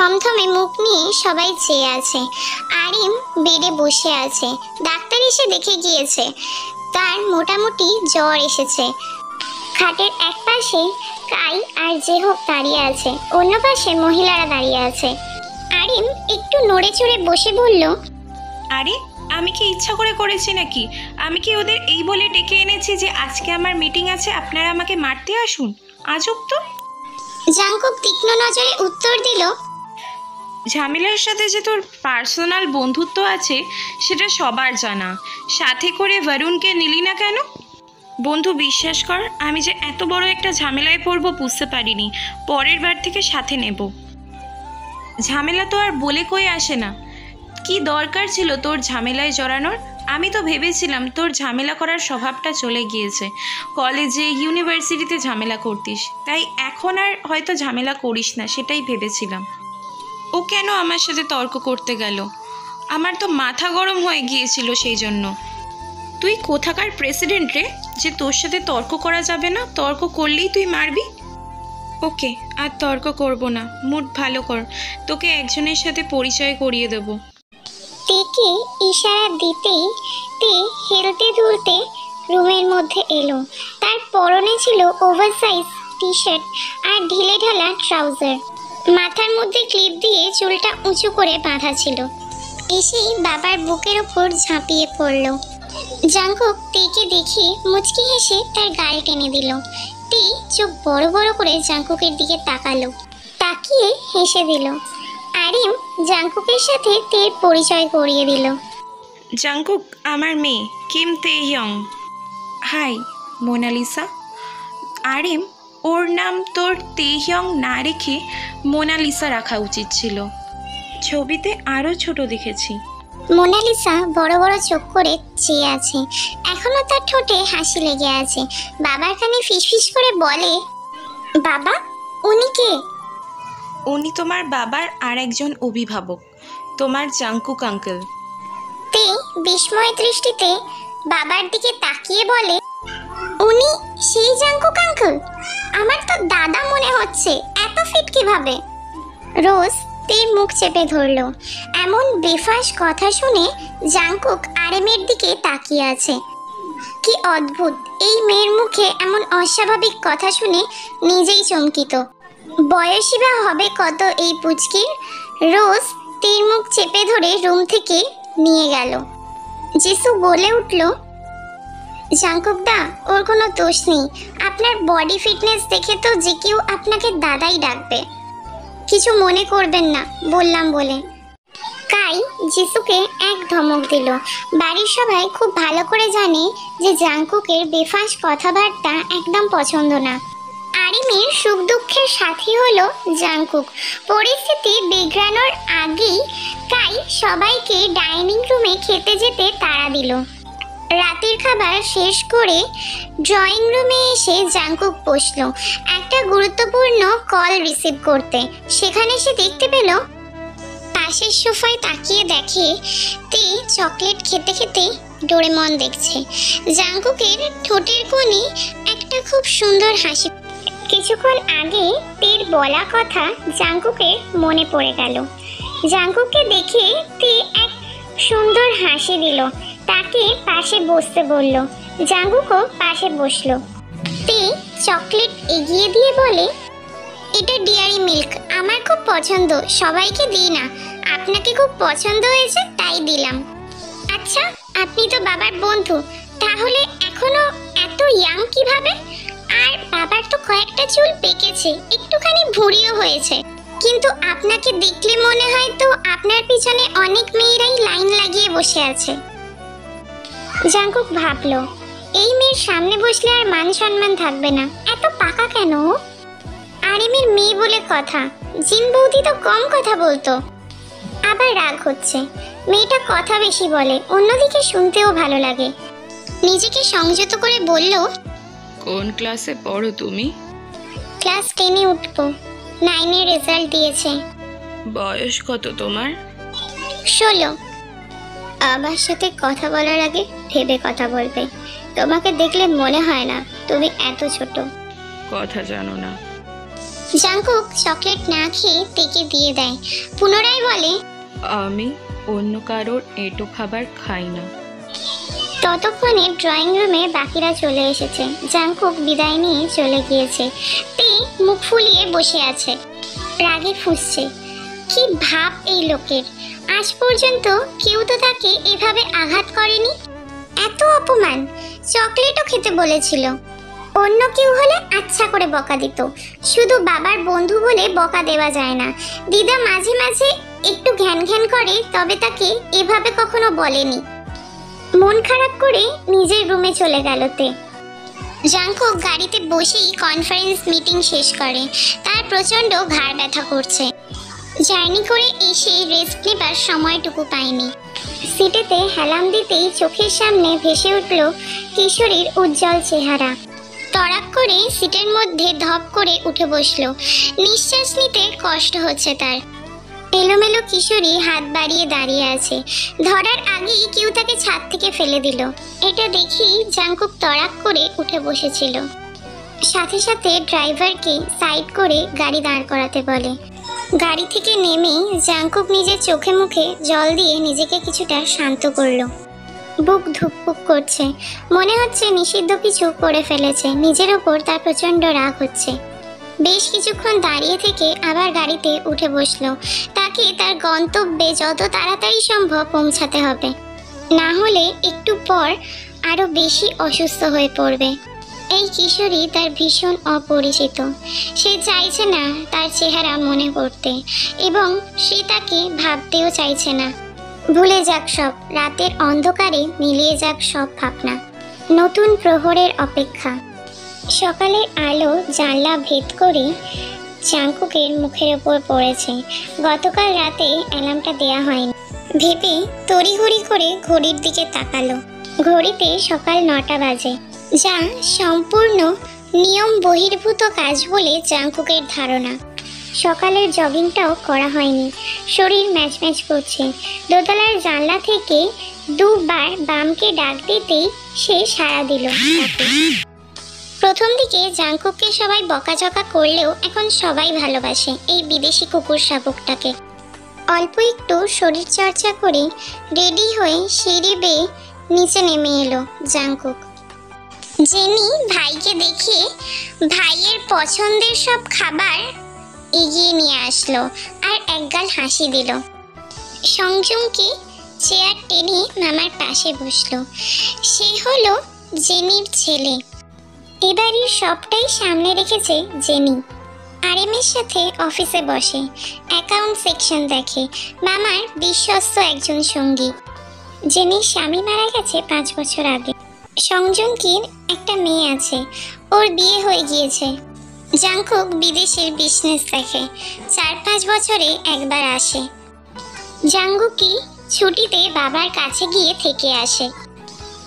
থমথমে মুখ নিয়ে সবাই চেয়ে আছে। আরিম বেডে বসে আছে। ডাক্তার এসে দেখে গিয়েছে তার মোটামুটি জ্বর এসেছে। খাটের এক পাশে কাই আর জেহক দাঁড়িয়ে আছে, অন্য পাশে মহিলারা দাঁড়িয়ে আছে। আরিম একটু নড়ে চড়ে বসে বলল, আরে আমি কি ইচ্ছা করে করেছি নাকি? আমি কি ওদের এই বলে ডেকে এনেছি যে আজকে আমার মিটিং আছে, আপনারা আমাকে মারতে আসুন? আজব তো। জাংকুক তীক্ষ্ণ নজরে উত্তর দিল, ঝামেলার সাথে যে তোর পার্সোনাল বন্ধুত্ব আছে সেটা সবার জানা, সাথে করে বরুণকে নিলি না কেন? বন্ধু বিশ্বাস কর, আমি যে এত বড় একটা ঝামেলায় পড়বো বুঝতে পারিনি। পরের বার থেকে সাথে নেব। ঝামেলা তো আর বলে কই আসে না। কি দরকার ছিল তোর ঝামেলায় জড়ানোর? আমি তো ভেবেছিলাম তোর ঝামেলা করার স্বভাবটা চলে গিয়েছে, কলেজে ইউনিভার্সিটিতে ঝামেলা করতিস, তাই এখন আর হয়তো ঝামেলা করিস না, সেটাই ভেবেছিলাম। ও কেন আমার সাথে তর্ক করতে গেল? আমার তো মাথা গরম হয়ে গিয়েছিল সেই জন্য। তুই কোথাকার প্রেসিডেন্ট রে যে তোর সাথে তর্ক করা যাবে না? তর্ক করলেই তুই মারবি। ওকে, আর তর্ক করব না, মুড ভালো কর, তোকে একজনের সাথে পরিচয় করিয়ে দেব। তেকে ইশারা দিতেই তে হেলতে দুলতে রুমের মধ্যে এলো। তার পরনে ছিল ওভারসাইজ টি শার্ট আর ঢিলে ঢালা ট্রাউজার। মাথার মধ্যে ক্লিপ দিয়ে চুলটা উঁচু করে বাঁধা ছিল। এসেই বাবার বুকের ওপর ঝাঁপিয়ে পড়ল। জাংকুক তেকে দেখে মুচকি হেসে তার গাল টেনে দিল। তে চোখ বড় বড় করে জাংকুকের দিকে তাকালো, তাকিয়ে হেসে দিল। আরিম জাংকুকের সাথে তের পরিচয় করিয়ে দিল। জাংকুক আমার মেয়ে Kim Taeyoung. Hi Monalisa. Arim, ওর নাম তোর তেইয়ং না রেখে মোনালিসা রাখা উচিত ছিল, ছবিতে আরও ছোট দেখেছি। মোনালিসা বড় বড় চোখ করে চেয়ে আছে, এখনো তার ঠোঁটে হাসি লেগে আছে। বাবার কানে ফিসফিস করে বলে, বাবা উনি কে? উনি তোমার বাবার আর একজন অভিভাবক, তোমার জাংকুক আঙ্কেল। তে বিস্ময় দৃষ্টিতে বাবার দিকে তাকিয়ে বলে, উনি সেই জাংকুক আঙ্কেল? আমার তো দাদা মনে হচ্ছে, এত ফিট কিভাবে? রোজ তের মুখ চেপে ধরলো। এমন বেফাস কথা শুনে জাংকুক আরিমের দিকে তাকিয়ে আছে। কি অদ্ভুত, এই মেয়ের মুখে এমন অস্বাভাবিক কথা শুনে নিজেই চমকিত। বয়সী বা হবে কত এই পুচকির? রোজ তের মুখ চেপে ধরে রুম থেকে নিয়ে গেল। জিসু বলে উঠল, জাংকুক দা, ওর কোনো দোষ নেই। আপনার বডি ফিটনেস দেখে তো যে কেউ আপনাকে দাদাই ডাকবে। কিছু মনে করবেন না বললাম বলে। কাই জিসুকে এক ধমক দিল। বাড়ির সবাই খুব ভালো করে জানে যে জাংকুকের বেফাস কথাবার্তা একদম পছন্দ না। আরিমের সুখ দুঃখের সাথী হলো জাংকুক। পরিস্থিতি বিগড়ানোর আগেই কাই সবাইকে ডাইনিং রুমে খেতে যেতে তাড়া দিল। রাতের খাবার শেষ করে ড্রয়িং রুমে এসে জাংকুক বসলো একটা গুরুত্বপূর্ণ কল রিসিভ করতে। সেখানে সে দেখতে পেল পাশের সোফায় তাকিয়ে দেখে তে চকলেট খেতে খেতে ডোরেমন দেখছে। জাংকুকের ঠোঁটের কোণে একটা খুব সুন্দর হাসি। কিছুক্ষণ আগে তের বলা কথা জাংকুকের মনে পড়ে গেল। জাংকুককে দেখে তে এক সুন্দর হাসি দিল, তাকে পাশে বসতে বলল। জাংকুকও পাশে বসলো। তে চকলেট এগিয়ে দিয়ে বলে, এটা ডেয়ারি মিল্ক, আমার খুব পছন্দ, সবাইকে দিই না, আপনাকে খুব পছন্দ হয়েছে তাই দিলাম। আচ্ছা, আপনি তো বাবার বন্ধু, তাহলে এখনো এত ইয়াং কিভাবে? আর বাবার তো কয়েকটা চুল পেকেছে, একটুখানি ভুঁড়িও হয়েছে, কিন্তু আপনাকে দেখলে মনে হয় তো আপনার পিছনে অনেক মেয়েরাই লাইন লাগিয়ে বসে আছে। জাংকুক ভাবলো, এই মেয়ের সামনে বসলে আর মান সম্মান থাকবে না, এত পাকা কেন? আরিমের মেয়ে বলে কথা, জিন বৌদি তো কম কথা বলতো। আবার রাগ হচ্ছে, মেয়েটা কথা বেশি বলে, অন্যদিকে শুনতেও ভালো লাগে। নিজেকে সংযত করে বলল, কোন ক্লাসে পড়ো তুমি? ক্লাস 10-এ উঠবো, 9-এর রেজাল্ট দিয়েছে। বয়স কত তোমার? 16। আমার সাথে কথা বলার আগে ভেবে কথা বলবে, তোমাকে দেখলে মনে হয় না তুমি এত ছোট। কথা জানো না। জাংকুক চকলেট না খেয়ে তেকে দিয়ে দেয়। পুনরায় বলে, আমি অন্য কারোর এঁটো খাবার খাই না। ততক্ষণে ড্রয়িং রুমে বাকিরা চলে এসেছে। জাংকুক বিদায় নিয়ে চলে গিয়েছে। তে মুখ ফুলিয়ে বসে আছে, রাগে ফুঁসছে। কি ভাব এই লোকের! আজ পর্যন্ত কেউ তো তাকে এভাবে আঘাত করেনি। এত অপমান! চকলেটও খেতে বলেছিল। অন্য কেউ হলে আচ্ছা করে বকা দিত, শুধু বাবার বন্ধু বলে বকা দেওয়া যায় না। দিদা মাঝে মাঝে একটু ঘ্যান ঘ্যান করে, তবে তাকে এভাবে কখনো বলেনি। মন খারাপ করে নিজের রুমে চলে গেল তে। জাংকুক গাড়িতে বসেই কনফারেন্স মিটিং শেষ করে। তার প্রচণ্ড ঘাড় ব্যথা করছে। জার্নি করে এসে রেস্ট নেবার সময়টুকু পায়নি। সিটেতে হেলাম দিতেই চোখের সামনে ভেসে উঠল কিশোরীর উজ্জ্বল চেহারা। তড়াক করে সিটের মধ্যে ধপ করে উঠে বসলো। নিঃশ্বাস নিতে কষ্ট হচ্ছে তার। এলোমেলো কিশোরী হাত বাড়িয়ে দাঁড়িয়ে আছে। ধরার আগেই কেউ তাকে ছাদ থেকে ফেলে দিল। এটা দেখেই জাংকুক তড়াক করে উঠে বসেছিল। সাথে সাথে ড্রাইভারকে সাইড করে গাড়ি দাঁড় করাতে বলে। গাড়ি থেকে নেমেই জাংকুক নিজের চোখে মুখে জল দিয়ে নিজেকে কিছুটা শান্ত করলো। বুক ধুকপুক করছে, মনে হচ্ছে নিষিদ্ধ কিছু করে ফেলেছে। নিজের ওপর তার প্রচণ্ড রাগ হচ্ছে। বেশ কিছুক্ষণ দাঁড়িয়ে থেকে আবার গাড়িতে উঠে বসলো। তাকে তার গন্তব্যে যত তাড়াতাড়ি সম্ভব পৌঁছাতে হবে, না হলে একটু পর আরো বেশি অসুস্থ হয়ে পড়বে। এই কিশোরী তার ভীষণ অপরিচিত। সে চাইছে না তার চেহারা মনে করতে, এবং সে তাকে ভাবতেও চাইছে না। ভুলে যাক সব, রাতের অন্ধকারে মিলিয়ে যাক সব ভাবনা। নতুন প্রহরের অপেক্ষা। সকালের আলো জানলা ভেদ করে জাংকুকের মুখের ওপর পড়েছে। গতকাল রাতে অ্যালার্মটা দেয়া হয়নি ভেবে তড়িঘড়ি করে ঘড়ির দিকে তাকালো। ঘড়িতে সকাল 9টা বাজে, যা সম্পূর্ণ নিয়ম বহির্ভূত কাজ বলে জাংকুকের ধারণা। সকালের জগিংটাও করা হয়নি। শরীর ম্যাচ ম্যাচ করছে। দোতলার জানলা থেকে দুবার বামকে ডাক দিতেই সে সাড়া দিল তাকে। প্রথম দিকে জাংকুককে সবাই বকাঝকা করলেও এখন সবাই ভালোবাসে এই বিদেশি কুকুর শাবকটাকে। অল্প একটু শরীর চর্চা করে রেডি হয়ে সিঁড়ি বেয়ে নিচে নেমে এলো জাংকুক। জেনি ভাইকে দেখে ভাইয়ের পছন্দের সব খাবার এগিয়ে নিয়ে আসলো আর একগাল হাসি দিল। সংযমকে চেয়ার টেনে মামার পাশে বসলো। সে হলো জেনির ছেলে। এবারই সবটাই সামনে রেখেছে জেনি। আরএমের সাথে অফিসে বসে, অ্যাকাউন্ট সেকশন দেখে। মামার বিশ্বস্ত একজন সঙ্গী। জেনির স্বামী মারা গেছে 5 বছর আগে। সংযমকির একটা মেয়ে আছে, ওর বিয়ে হয়ে গিয়েছে। জাংকুক বিদেশের বিজনেস দেখে, 4-5 বছরে একবার আসে। জাংকুকি ছুটিতে বাবার কাছে গিয়ে থেকে আসে।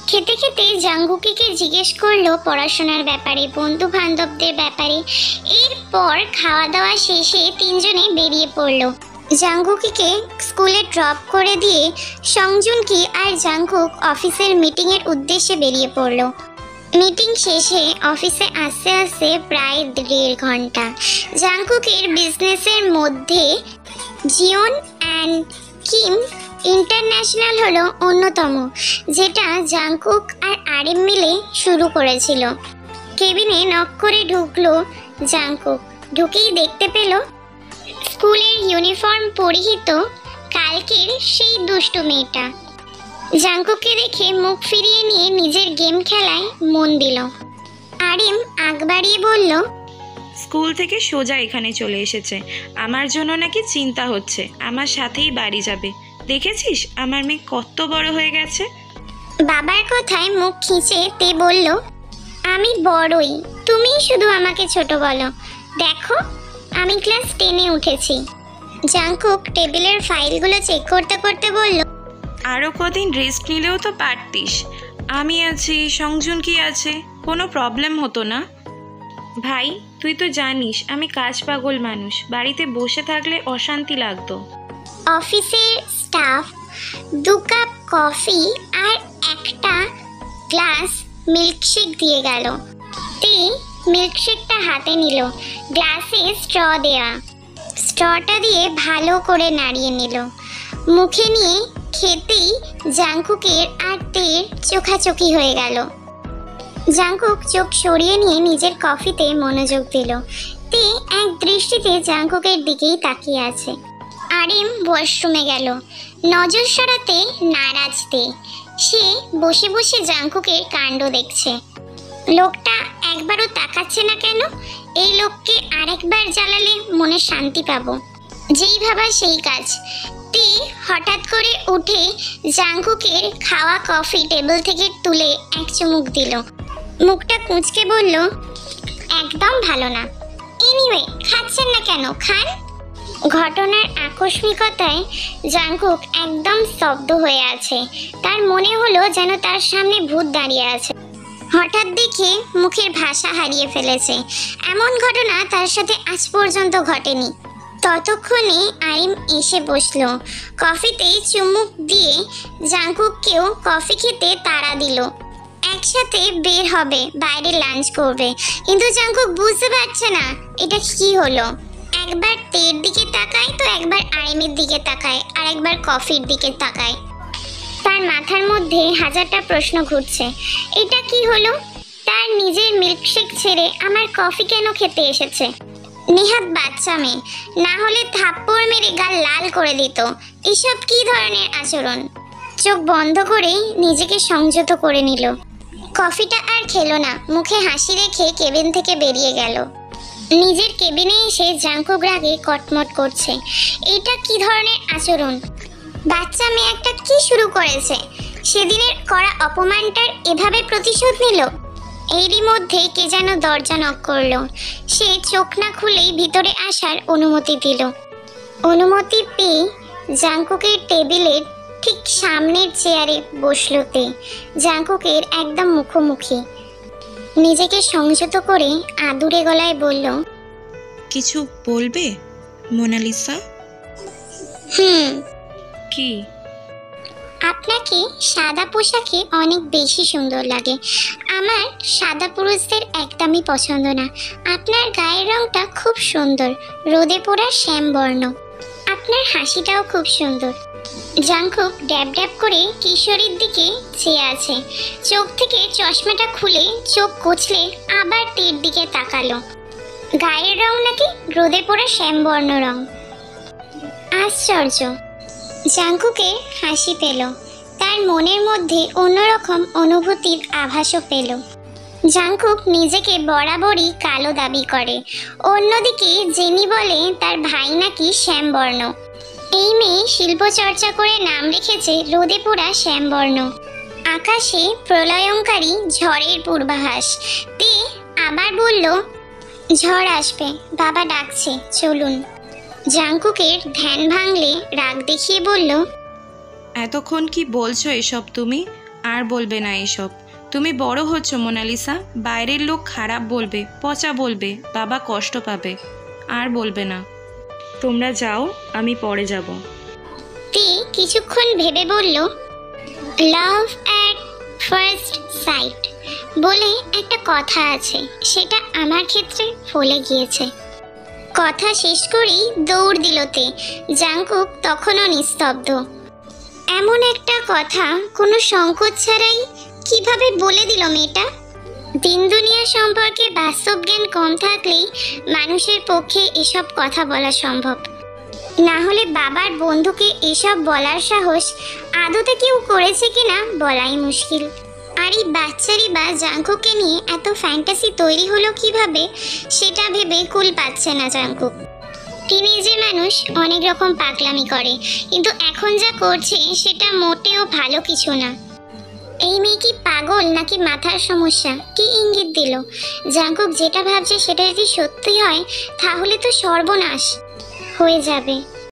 খেতে খেতে জাংকুকিকে জিজ্ঞেস করলো পড়াশোনার ব্যাপারে, বন্ধু বান্ধবদের ব্যাপারে। এরপর খাওয়া দাওয়া শেষে তিনজনে বেরিয়ে পড়লো। জাংকুকিকে স্কুলে ড্রপ করে দিয়ে সংজুনকি আর জাংকুক অফিসের মিটিংয়ের উদ্দেশ্যে বেরিয়ে পড়লো। মিটিং শেষে অফিসে আসতে আসতে প্রায় 1.5 ঘন্টা। জাংকুকের বিজনেসের মধ্যে জিওন অ্যান্ড কিম ইন্টারন্যাশনাল হলো অন্যতম, যেটা জাংকুক আর আরএম মিলে শুরু করেছিল। কেবিনে নক করে ঢুকলো জাংকুক। ঢুকেই দেখতে পেল স্কুলের ইউনিফর্ম পরিহিত কালকের সেই দুষ্টু মেয়েটা। জাংকুককে দেখে মুখ ফিরিয়ে নিয়ে নিজের গেম খেলায় মন দিল। আরএম আগ বাড়িয়ে বলল, স্কুল থেকে সোজা এখানে চলে এসেছে। আমার জন্য নাকি চিন্তা হচ্ছে, আমার সাথেই বাড়ি যাবে। দেখেছিস আমার মেয়ে কত বড় হয়ে গেছে। বাবার কথায় মুখ খিঁচে তে বলল, আমি বড়ই, তুমি শুধু আমাকে ছোট বলো। দেখো আমি ক্লাস 10-এ উঠেছি। জাংকুক টেবিলের ফাইলগুলো চেক করতে করতে বলল, আরও কদিন রেস্ট নিলেও তো পারতিস। আমি আছি, সংজুন কি আছে, কোনো প্রবলেম হতো না। ভাই তুই তো জানিস আমি কাজ পাগল মানুষ, বাড়িতে বসে থাকলে অশান্তি লাগতো। অফিসের স্টাফ 2 কাপ কফি আর একটা গ্লাস মিল্কশেক দিয়ে গেল। তে মিল্কশেকটা হাতে নিল। গ্লাসে স্ট্র দেয়া, স্ট্রটা দিয়ে ভালো করে নাড়িয়ে নিল। মুখে নিয়ে খেতেই জাংকুকের আর তের চোখাচোখি হয়ে গেল। জাংকুক চোখ সরিয়ে নিয়ে নিজের কফিতে মনোযোগ দিল। তে এক দৃষ্টিতে জাংকুকের দিকেই তাকিয়ে আছে। আরিম ওয়াশরুমে গেল। নজর সরাতে নারাজ তে। সে বসে বসে জাংকুকের কাণ্ড দেখছে। লোকটা একবারও তাকাচ্ছে না কেন? এই লোককে আরেকবার জ্বালালে মনে শান্তি পাবো। যেই ভাবা সেই কাজ। তে হঠাৎ করে উঠে জাংকুকের খাওয়া কফি টেবিল থেকে তুলে এক চুমুক দিল। মুখটা কুঁচকে বলল, একদম ভালো না। এনিওয়ে, খাচ্ছেন না কেন? খান। ঘটনার আকস্মিকতায় জাংকুক একদম স্তব্ধ হয়ে আছে। তার মনে হলো যেন তার সামনে ভূত দাঁড়িয়ে আছে। হঠাৎ দেখে মুখের ভাষা হারিয়ে ফেলেছে। এমন ঘটনা তার সাথে আজ পর্যন্ত ঘটেনি। ততক্ষণে আরিম এসে বসলো। কফিতে চুমুক দিয়ে জাংকুককেও কফি খেতে তাড়া দিল। একসাথে বের হবে, বাইরে লাঞ্চ করবে। কিন্তু জাংকুক বুঝতে পারছে না এটা কি হলো। একবার তের দিকে তাকায় তো একবার আরিমের দিকে তাকায়, আর একবার কফির দিকে তাকায়। তার মাথার মধ্যে হাজারটা প্রশ্ন ঘুরছে। এটা কি হলো? তার নিজের মিল্কশেক ছেড়ে আমার কফি কেন খেতে এসেছে? নেহাত বাচ্চা মেয়ে, না হলে থাপ্পড় মেরে গাল লাল করে দিত। এসব কি ধরনের আচরণ? চোখ বন্ধ করে নিজেকে সংযত করে নিল। কফিটা আর খেলো না। মুখে হাসি রেখে কেবিন থেকে বেরিয়ে গেল। নিজের কেবিনে এসে জাংকুক রাগে কটমট করছে। এটা কি ধরনের আচরণ? বাচ্চা মেয়ে একটা কি শুরু করেছে? সেদিনের করা অপমানটার এভাবে প্রতিশোধ নিল। এরই মধ্যে কে যেন দরজা নক করলো। সে চোখ না খুলেই ভিতরে আসার অনুমতি দিল। অনুমতি পেয়ে জাংকুকের টেবিলের ঠিক সামনের চেয়ারে বসলো তে। জাংকুকের একদম মুখোমুখি। নিজেকে সংযত করে আদুরে গলায় বলল, কিছু বলবে মোনালিসা? কি? আপনাকে সাদা পোশাকে অনেক বেশি সুন্দর লাগে। আমার সাদা পুরুষদের একদমই পছন্দ না। আপনার গায়ের রংটা খুব সুন্দর, রোদে পোড়া শ্যামবর্ণ। আপনার হাসিটাও খুব সুন্দর। জাংকুক ড্যাব ড্যাব করে কিশোরীর দিকে চেয়ে আছে। চোখ থেকে চশমাটা খুলে চোখ কচলে আবার তীর দিকে তাকালো। গায়ের রং নাকি রোদে পোড়া শ্যামবর্ণ রং? আশ্চর্য। জাংকুকের হাসি পেল। তার মনের মধ্যে অন্যরকম অনুভূতির আভাসও পেল। জাংকুক নিজেকে বরাবরই কালো দাবি করে। অন্যদিকে জেনি বলে তার ভাই নাকি শ্যামবর্ণ। এই মেয়ে শিল্প চর্চা করে নাম রেখেছে রোদে পোড়া শ্যামবর্ণ। আকাশে প্রলয়ঙ্কারী ঝড়ের পূর্বাভাস। তে আবার বলল, ঝড় আসবে, বাবা ডাকছে, চলুন। জাংকুকের ধ্যান ভাঙলে রাগ দেখিয়ে বলল, এতক্ষণ কি বলছো এসব তুমি? আর বলবে না এসব। তুমি বড় হচ্ছ মোনালিসা। বাইরের লোক খারাপ বলবে, পচা বলবে, বাবা কষ্ট পাবে। আর বলবে না। তোমরা যাও, আমি পরে যাব। তে কিছুক্ষণ ভেবে বলল, লাভ অ্যাট ফার্স্ট সাইট বলে একটা কথা আছে, সেটা আমার ক্ষেত্রে ফলে গিয়েছে। কথা শেষ করেই দৌড় দিল তে। জাংকুক তখনও নিস্তব্ধ। এমন একটা কথা কোনো সংকোচ ছাড়াই কিভাবে বলে দিল মেয়েটা? দিন দুনিয়া সম্পর্কে বাস্তব জ্ঞান কম থাকলেই মানুষের পক্ষে এসব কথা বলা সম্ভব। না হলে বাবার বন্ধুকে এসব বলার সাহস আদতে কেউ করেছে কিনা বলাই মুশকিল। আর এই বাচ্চারই বা জাংকুককে নিয়ে এত ফ্যান্টাসি তৈরি হলো কিভাবে, সেটা ভেবে কুল পাচ্ছে না জাংকুক। টিনেজে মানুষ অনেক রকম পাগলামি করে, কিন্তু এখন যা করছে সেটা মোটেও ভালো কিছু না। এই মেয়ে কি পাগল নাকি মাথার সমস্যা? কি ইঙ্গিত দিল? জাংকুক যেটা ভাবছে সেটা যদি সত্যি হয় তাহলে তো সর্বনাশ হয়ে যাবে।